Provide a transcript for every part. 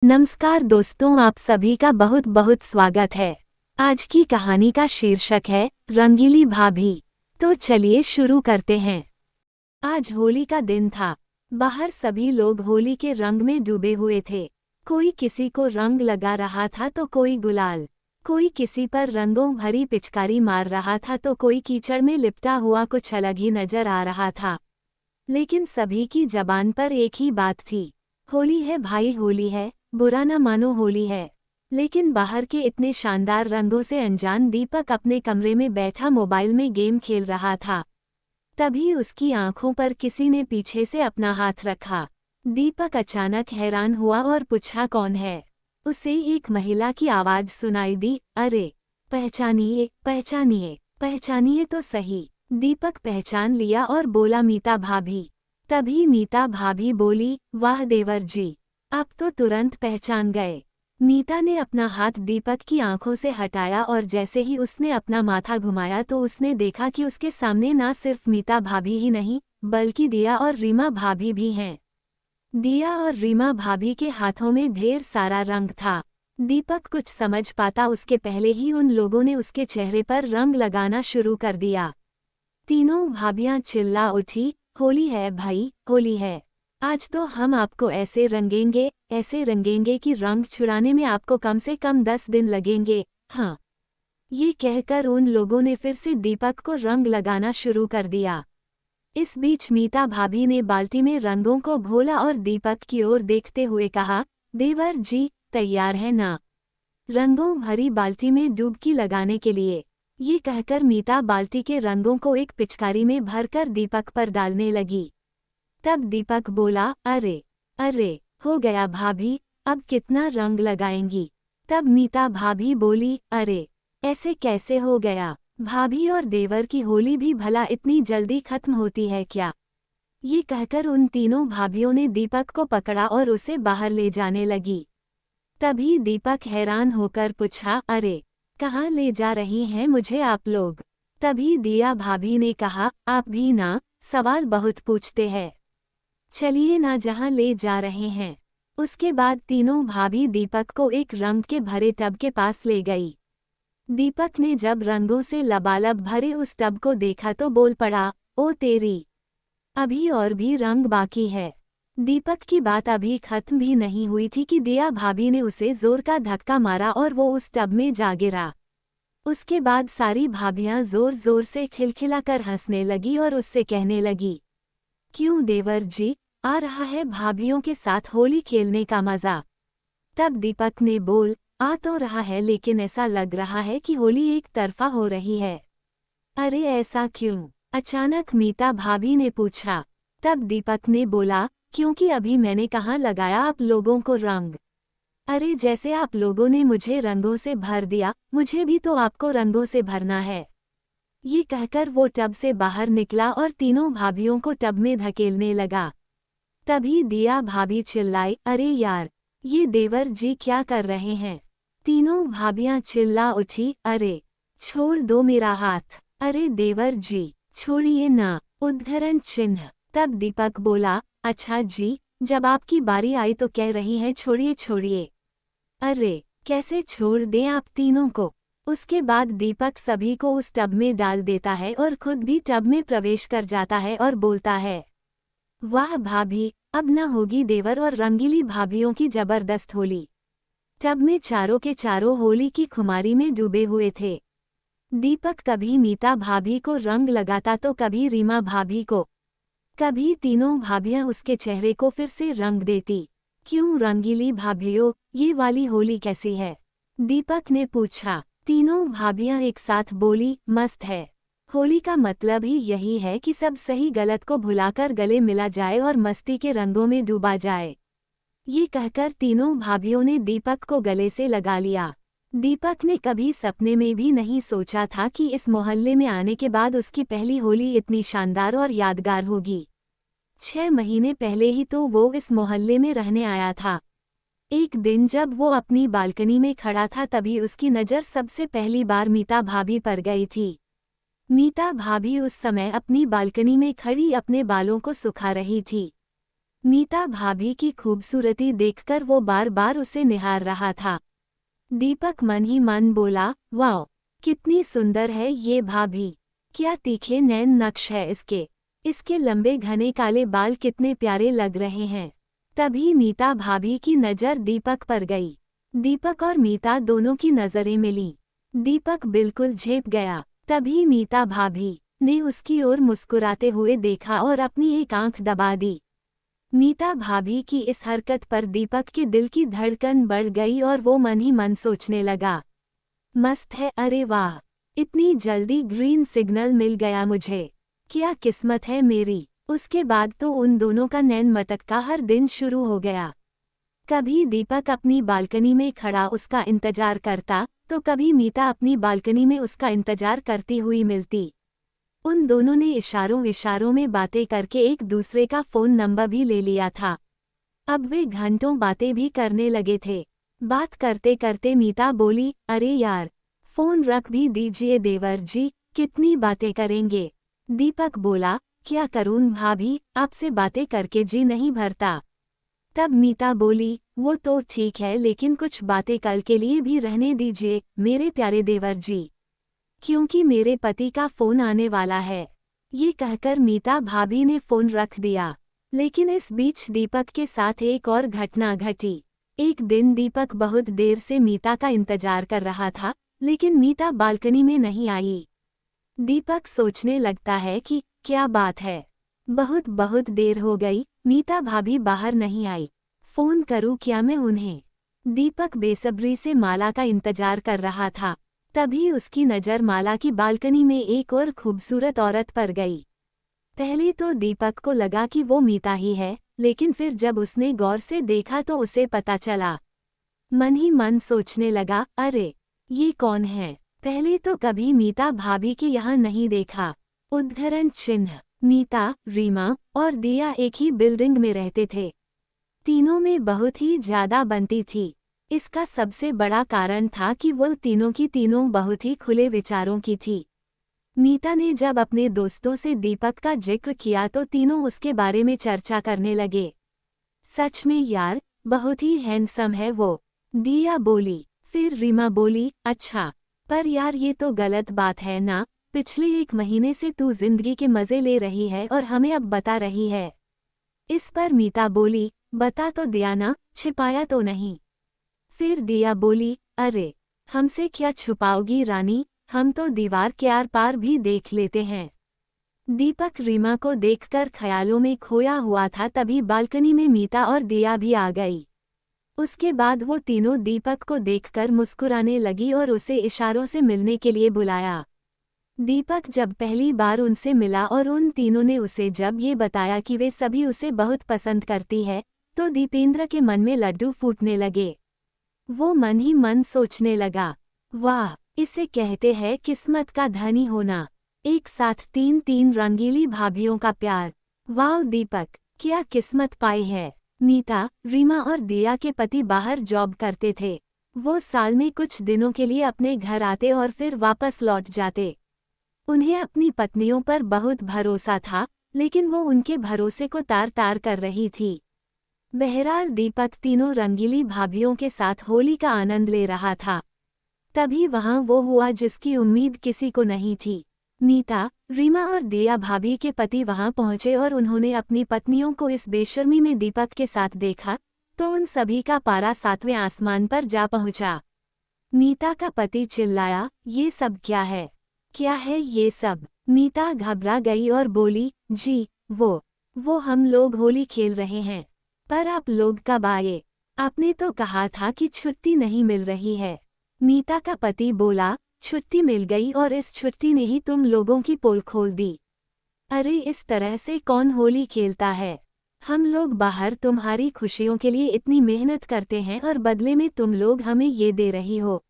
नमस्कार दोस्तों, आप सभी का बहुत बहुत स्वागत है। आज की कहानी का शीर्षक है रंगीली भाभी। तो चलिए शुरू करते हैं। आज होली का दिन था। बाहर सभी लोग होली के रंग में डूबे हुए थे। कोई किसी को रंग लगा रहा था तो कोई गुलाल, कोई किसी पर रंगों भरी पिचकारी मार रहा था तो कोई कीचड़ में लिपटा हुआ कुछ अलग ही नजर आ रहा था। लेकिन सभी की जबान पर एक ही बात थी, होली है भाई, होली है, बुरा न मानो होली है। लेकिन बाहर के इतने शानदार रंगों से अनजान दीपक अपने कमरे में बैठा मोबाइल में गेम खेल रहा था। तभी उसकी आंखों पर किसी ने पीछे से अपना हाथ रखा। दीपक अचानक हैरान हुआ और पूछा, कौन है? उसे एक महिला की आवाज सुनाई दी, अरे पहचानिए पहचानिए पहचानिए तो सही। दीपक पहचान लिया और बोला, मीता भाभी। तभी मीता भाभी बोली, वाह देवर जी, आप तो तुरंत पहचान गए। मीता ने अपना हाथ दीपक की आंखों से हटाया और जैसे ही उसने अपना माथा घुमाया तो उसने देखा कि उसके सामने ना सिर्फ मीता भाभी ही नहीं बल्कि दिया और रीमा भाभी भी हैं। दिया और रीमा भाभी के हाथों में ढेर सारा रंग था। दीपक कुछ समझ पाता उसके पहले ही उन लोगों ने उसके चेहरे पर रंग लगाना शुरू कर दिया। तीनों भाभियां चिल्ला उठी, होली है भाई, होली है। आज तो हम आपको ऐसे रंगेंगे कि रंग छुड़ाने में आपको कम से कम 10 दिन लगेंगे। हाँ, ये कहकर उन लोगों ने फिर से दीपक को रंग लगाना शुरू कर दिया। इस बीच मीता भाभी ने बाल्टी में रंगों को घोला और दीपक की ओर देखते हुए कहा, देवर जी तैयार है ना रंगों भरी बाल्टी में डुबकी लगाने के लिए? ये कहकर मीता बाल्टी के रंगों को एक पिचकारी में भरकर दीपक पर डालने लगी। तब दीपक बोला, अरे अरे हो गया भाभी, अब कितना रंग लगाएंगी? तब मीता भाभी बोली, अरे ऐसे कैसे हो गया भाभी, और देवर की होली भी भला इतनी जल्दी खत्म होती है क्या? ये कहकर उन तीनों भाभियों ने दीपक को पकड़ा और उसे बाहर ले जाने लगी। तभी दीपक हैरान होकर पूछा, अरे कहाँ ले जा रही हैं मुझे आप लोग? तभी दिया भाभी ने कहा, आप भी ना सवाल बहुत पूछते हैं, चलिए ना जहाँ ले जा रहे हैं। उसके बाद तीनों भाभी दीपक को एक रंग के भरे टब के पास ले गई। दीपक ने जब रंगों से लबालब भरे उस टब को देखा तो बोल पड़ा, ओ तेरी, अभी और भी रंग बाकी है। दीपक की बात अभी खत्म भी नहीं हुई थी कि दिया भाभी ने उसे जोर का धक्का मारा और वो उस टब में जा गिरा। उसके बाद सारी भाभियां जोर जोर से खिलखिलाकर हंसने लगी और उससे कहने लगी, क्यों देवर जी, आ रहा है भाभियों के साथ होली खेलने का मजा? तब दीपक ने बोल, आ तो रहा है लेकिन ऐसा लग रहा है कि होली एक तरफा हो रही है। अरे ऐसा क्यों? अचानक मीता भाभी ने पूछा। तब दीपक ने बोला, क्योंकि अभी मैंने कहाँ लगाया आप लोगों को रंग। अरे जैसे आप लोगों ने मुझे रंगों से भर दिया, मुझे भी तो आपको रंगों से भरना है। ये कहकर वो टब से बाहर निकला और तीनों भाभियों को टब में धकेलने लगा। तभी दिया भाभी चिल्लाई, अरे यार, ये देवर जी क्या कर रहे हैं? तीनों भाभियां चिल्ला उठी, अरे छोड़ दो मेरा हाथ, अरे देवर जी छोड़िए ना, उद्धरण चिन्ह। तब दीपक बोला, अच्छा जी, जब आपकी बारी आई तो कह रही हैं छोड़िए छोड़िए। अरे कैसे छोड़ दें आप तीनों को? उसके बाद दीपक सभी को उस टब में डाल देता है और खुद भी टब में प्रवेश कर जाता है और बोलता है, वाह भाभी, अब न होगी देवर और रंगीली भाभियों की जबरदस्त होली। टब में चारों के चारों होली की खुमारी में डूबे हुए थे। दीपक कभी मीता भाभी को रंग लगाता तो कभी रीमा भाभी को, कभी तीनों भाभियां उसके चेहरे को फिर से रंग देती। क्यों रंगीली भाभियों, ये वाली होली कैसी है? दीपक ने पूछा। तीनों भाभियां एक साथ बोली, मस्त है। होली का मतलब ही यही है कि सब सही गलत को भुलाकर गले मिला जाए और मस्ती के रंगों में डूबा जाए। ये कहकर तीनों भाभियों ने दीपक को गले से लगा लिया। दीपक ने कभी सपने में भी नहीं सोचा था कि इस मोहल्ले में आने के बाद उसकी पहली होली इतनी शानदार और यादगार होगी। 6 महीने पहले ही तो वो इस मोहल्ले में रहने आया था। एक दिन जब वो अपनी बालकनी में खड़ा था तभी उसकी नज़र सबसे पहली बार मीता भाभी पर गई थी। मीता भाभी उस समय अपनी बालकनी में खड़ी अपने बालों को सुखा रही थी। मीता भाभी की खूबसूरती देखकर वो बार बार उसे निहार रहा था। दीपक मन ही मन बोला, वाह, कितनी सुंदर है ये भाभी, क्या तीखे नैन नक्श है इसके, इसके लंबे घने काले बाल कितने प्यारे लग रहे हैं। तभी मीता भाभी की नज़र दीपक पर गई। दीपक और मीता दोनों की नज़रें मिली। दीपक बिल्कुल झेप गया। तभी मीता भाभी ने उसकी ओर मुस्कुराते हुए देखा और अपनी एक आंख दबा दी। मीता भाभी की इस हरकत पर दीपक के दिल की धड़कन बढ़ गई और वो मन ही मन सोचने लगा, मस्त है, अरे वाह, इतनी जल्दी ग्रीन सिग्नल मिल गया मुझे, क्या किस्मत है मेरी। उसके बाद तो उन दोनों का नैन मटक का हर दिन शुरू हो गया। कभी दीपक अपनी बालकनी में खड़ा उसका इंतजार करता, तो कभी मीता अपनी बालकनी में उसका इंतजार करती हुई मिलती। उन दोनों ने इशारों इशारों में बातें करके एक दूसरे का फ़ोन नंबर भी ले लिया था। अब वे घंटों बातें भी करने लगे थे। बात करते करते मीता बोली, अरे यार, फ़ोन रख भी दीजिए देवर जी, कितनी बातें करेंगे। दीपक बोला, क्या करूं भाभी, आपसे बातें करके जी नहीं भरता। तब मीता बोली, वो तो ठीक है लेकिन कुछ बातें कल के लिए भी रहने दीजिए मेरे प्यारे देवर जी, क्योंकि मेरे पति का फ़ोन आने वाला है। ये कहकर मीता भाभी ने फ़ोन रख दिया। लेकिन इस बीच दीपक के साथ एक और घटना घटी। एक दिन दीपक बहुत देर से मीता का इंतजार कर रहा था, लेकिन मीता बालकनी में नहीं आई। दीपक सोचने लगता है कि क्या बात है, बहुत बहुत देर हो गई, मीता भाभी बाहर नहीं आई, फ़ोन करूं क्या मैं उन्हें। दीपक बेसब्री से माला का इंतजार कर रहा था। तभी उसकी नज़र माला की बालकनी में एक और खूबसूरत औरत पर गई। पहले तो दीपक को लगा कि वो मीता ही है, लेकिन फिर जब उसने गौर से देखा तो उसे पता चला। मन ही मन सोचने लगा, अरे ये कौन है, पहले तो कभी मीता भाभी के यहाँ नहीं देखा। उद्धरण चिन्ह, मीता, रीमा और दिया एक ही बिल्डिंग में रहते थे। तीनों में बहुत ही ज्यादा बनती थी। इसका सबसे बड़ा कारण था कि वो तीनों की तीनों बहुत ही खुले विचारों की थी। मीता ने जब अपने दोस्तों से दीपक का जिक्र किया तो तीनों उसके बारे में चर्चा करने लगे। सच में यार, बहुत ही हैंडसम है वो, दिया बोली। फिर रीमा बोली, अच्छा, पर यार ये तो गलत बात है ना, पिछले 1 महीने से तू जिंदगी के मजे ले रही है और हमें अब बता रही है। इस पर मीता बोली, बता तो दिया ना, छिपाया तो नहीं। फिर दिया बोली, अरे हमसे क्या छुपाओगी रानी, हम तो दीवार के आर पार भी देख लेते हैं। दीपक रीमा को देखकर ख्यालों में खोया हुआ था, तभी बालकनी में मीता और दिया भी आ गई। उसके बाद वो तीनों दीपक को देखकर मुस्कुराने लगी और उसे इशारों से मिलने के लिए बुलाया। दीपक जब पहली बार उनसे मिला और उन तीनों ने उसे जब ये बताया कि वे सभी उसे बहुत पसंद करती है, तो दीपेंद्र के मन में लड्डू फूटने लगे। वो मन ही मन सोचने लगा, वाह, इसे कहते हैं किस्मत का धनी होना, एक साथ 3 रंगीली भाभियों का प्यार। वाह दीपक, क्या किस्मत पाई है। मीता, रीमा और दिया के पति बाहर जॉब करते थे। वो साल में कुछ दिनों के लिए अपने घर आते और फिर वापस लौट जाते। उन्हें अपनी पत्नियों पर बहुत भरोसा था, लेकिन वो उनके भरोसे को तार तार कर रही थी। बहरहाल दीपक तीनों रंगीली भाभियों के साथ होली का आनंद ले रहा था। तभी वहां वो हुआ जिसकी उम्मीद किसी को नहीं थी। मीता, रीमा और दिया भाभी के पति वहां पहुंचे और उन्होंने अपनी पत्नियों को इस बेशर्मी में दीपक के साथ देखा, तो उन सभी का पारा 7वें आसमान पर जा पहुंचा। मीता का पति चिल्लाया, ये सब क्या है, क्या है ये सब। मीता घबरा गई और बोली, जी, वो हम लोग होली खेल रहे हैं। पर आप लोग कब आए, आपने तो कहा था कि छुट्टी नहीं मिल रही है। मीता का पति बोला, छुट्टी मिल गई और इस छुट्टी ने ही तुम लोगों की पोल खोल दी। अरे इस तरह से कौन होली खेलता है, हम लोग बाहर तुम्हारी खुशियों के लिए इतनी मेहनत करते हैं और बदले में तुम लोग हमें ये दे रही हो।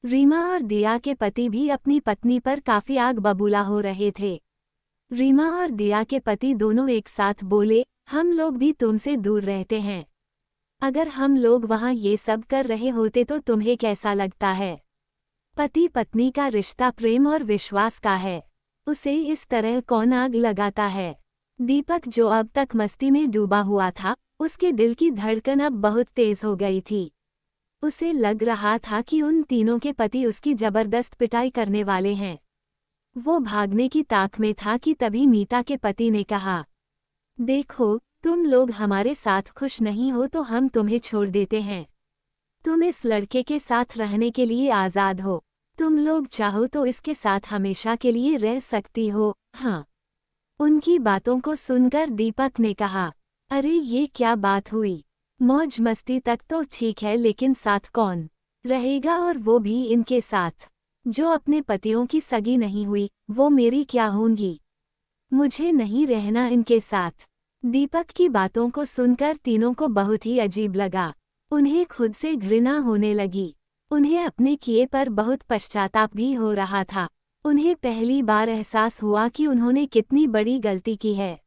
रीमा और दिया के पति भी अपनी पत्नी पर काफी आग बबूला हो रहे थे। रीमा और दिया के पति दोनों एक साथ बोले, हम लोग भी तुमसे दूर रहते हैं। अगर हम लोग वहाँ ये सब कर रहे होते तो तुम्हें कैसा लगता है। पति पत्नी का रिश्ता प्रेम और विश्वास का है, उसे इस तरह कौन आग लगाता है। दीपक, जो अब तक मस्ती में डूबा हुआ था, उसके दिल की धड़कन अब बहुत तेज हो गई थी। उसे लग रहा था कि उन तीनों के पति उसकी जबरदस्त पिटाई करने वाले हैं। वो भागने की ताक में था कि तभी मीता के पति ने कहा, देखो, तुम लोग हमारे साथ खुश नहीं हो तो हम तुम्हें छोड़ देते हैं। तुम इस लड़के के साथ रहने के लिए आज़ाद हो। तुम लोग चाहो तो इसके साथ हमेशा के लिए रह सकती हो। हाँ। उनकी बातों को सुनकर दीपक ने कहा, अरे ये क्या बात हुई? मौज मस्ती तक तो ठीक है, लेकिन साथ कौन रहेगा, और वो भी इनके साथ? जो अपने पतियों की सगी नहीं हुई, वो मेरी क्या होंगी? मुझे नहीं रहना इनके साथ। दीपक की बातों को सुनकर तीनों को बहुत ही अजीब लगा। उन्हें खुद से घृणा होने लगी। उन्हें अपने किए पर बहुत पश्चाताप भी हो रहा था। उन्हें पहली बार एहसास हुआ कि उन्होंने कितनी बड़ी गलती की है।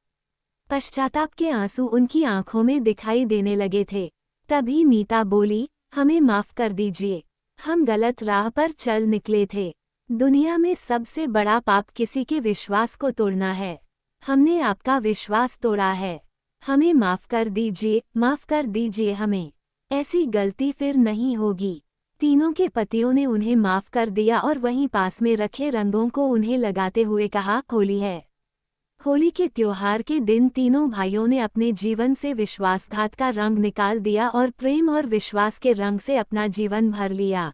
पश्चाताप के आंसू उनकी आंखों में दिखाई देने लगे थे। तभी मीता बोली, हमें माफ कर दीजिए। हम गलत राह पर चल निकले थे। दुनिया में सबसे बड़ा पाप किसी के विश्वास को तोड़ना है। हमने आपका विश्वास तोड़ा है। हमें माफ कर दीजिए हमें। ऐसी गलती फिर नहीं होगी। तीनों के पतियों ने उन्हें माफ कर दिया और वहीं पास में रखे रंगों को उन्हें लगाते हुए कहा, होली है। होली के त्योहार के दिन तीनों भाइयों ने अपने जीवन से विश्वासघात का रंग निकाल दिया और प्रेम और विश्वास के रंग से अपना जीवन भर लिया।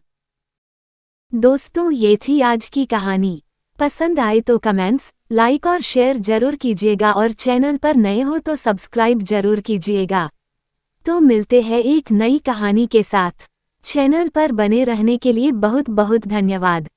दोस्तों, ये थी आज की कहानी। पसंद आए तो कमेंट्स, लाइक और शेयर जरूर कीजिएगा और चैनल पर नए हो तो सब्सक्राइब जरूर कीजिएगा। तो मिलते हैं एक नई कहानी के साथ। चैनल पर बने रहने के लिए बहुत बहुत धन्यवाद।